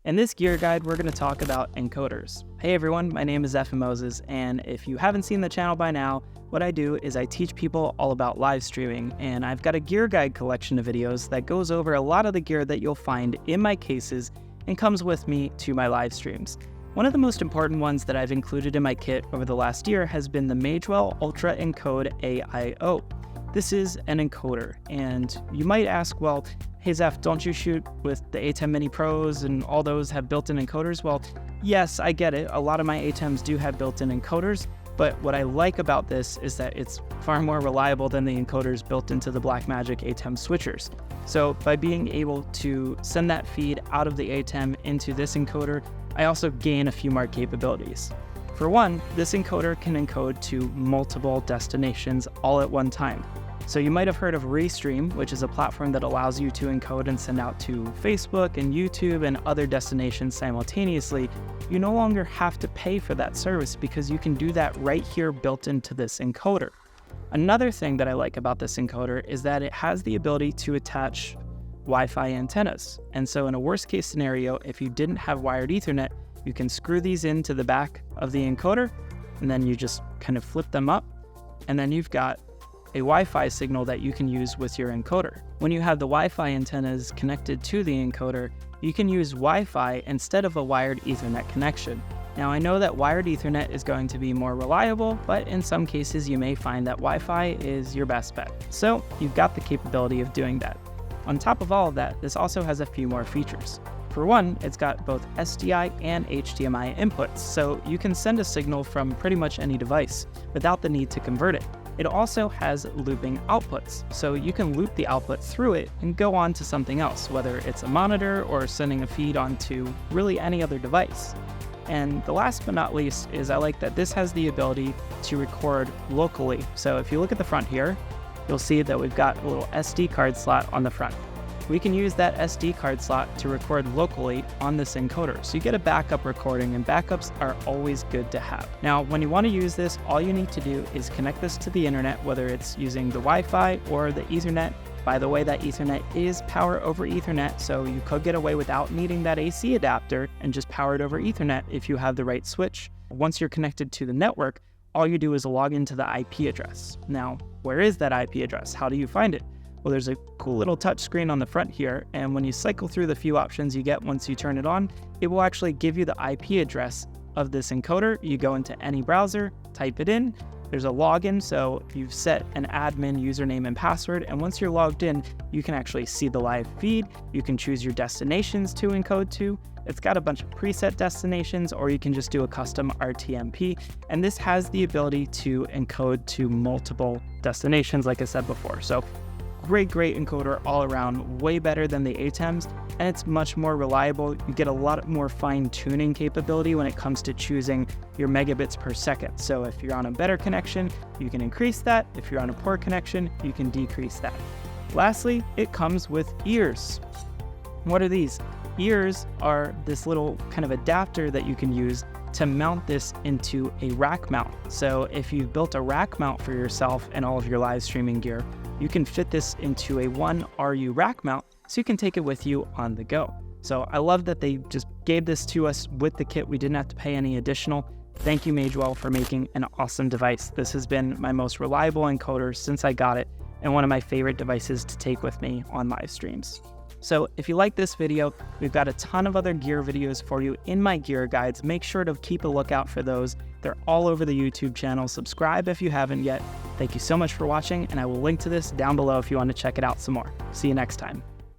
In this gear guide, we're going to talk about encoders. Hey everyone, my name is Atem Moses, and if you haven't seen the channel by now, what I do is I teach people all about live streaming, and I've got a gear guide collection of videos that goes over a lot of the gear that you'll find in my cases and comes with me to my live streams. One of the most important ones that I've included in my kit over the last year has been the Magewell Ultra Encode AIO. This is an encoder, and you might ask, well, hey Zeph, don't you shoot with the Atem Mini Pros and all those have built-in encoders? Well, yes, I get it. A lot of my Atems do have built-in encoders, but what I like about this is that it's far more reliable than the encoders built into the Blackmagic Atem switchers. So by being able to send that feed out of the Atem into this encoder, I also gain a few more capabilities. For one, this encoder can encode to multiple destinations all at one time. So you might have heard of Restream, which is a platform that allows you to encode and send out to Facebook and YouTube and other destinations simultaneously. You no longer have to pay for that service because you can do that right here built into this encoder. Another thing that I like about this encoder is that it has the ability to attach Wi-Fi antennas. And so in a worst case scenario, if you didn't have wired Ethernet, you can screw these into the back of the encoder, and then you just kind of flip them up, and then you've got a Wi-Fi signal that you can use with your encoder. When you have the Wi-Fi antennas connected to the encoder, you can use Wi-Fi instead of a wired Ethernet connection. Now I know that wired Ethernet is going to be more reliable, but in some cases you may find that Wi-Fi is your best bet. So you've got the capability of doing that. On top of all of that, this also has a few more features. For one, it's got both SDI and HDMI inputs, so you can send a signal from pretty much any device without the need to convert it. It also has looping outputs, so you can loop the output through it and go on to something else, whether it's a monitor or sending a feed onto really any other device. And the last but not least is I like that this has the ability to record locally. So if you look at the front here, you'll see that we've got a little SD card slot on the front. We can use that SD card slot to record locally on this encoder. So you get a backup recording, and backups are always good to have. Now, when you want to use this, all you need to do is connect this to the internet, whether it's using the Wi-Fi or the Ethernet. By the way, that Ethernet is power over Ethernet, so you could get away without needing that AC adapter and just power it over Ethernet if you have the right switch. Once you're connected to the network, all you do is log into the IP address. Now, where is that IP address? How do you find it? Well, there's a cool little touch screen on the front here, and when you cycle through the few options you get once you turn it on, it will actually give you the IP address of this encoder. You go into any browser, type it in, there's a login, so you've set an admin username and password, and once you're logged in, you can actually see the live feed, you can choose your destinations to encode to, it's got a bunch of preset destinations, or you can just do a custom RTMP, and this has the ability to encode to multiple destinations, like I said before. So great encoder all around, way better than the Atems, and it's much more reliable. You get a lot more fine-tuning capability when it comes to choosing your megabits per second. So if you're on a better connection, you can increase that. If you're on a poor connection, you can decrease that. Lastly, it comes with ears. What are these? Ears are this little kind of adapter that you can use to mount this into a rack mount. So if you've built a rack mount for yourself and all of your live streaming gear, you can fit this into a 1RU rack mount so you can take it with you on the go. So I love that they just gave this to us with the kit. We didn't have to pay any additional. Thank you, Magewell, for making an awesome device. This has been my most reliable encoder since I got it, and one of my favorite devices to take with me on live streams. So if you like this video, we've got a ton of other gear videos for you in my gear guides. Make sure to keep a lookout for those. They're all over the YouTube channel. Subscribe if you haven't yet. Thank you so much for watching, and I will link to this down below if you want to check it out some more. See you next time.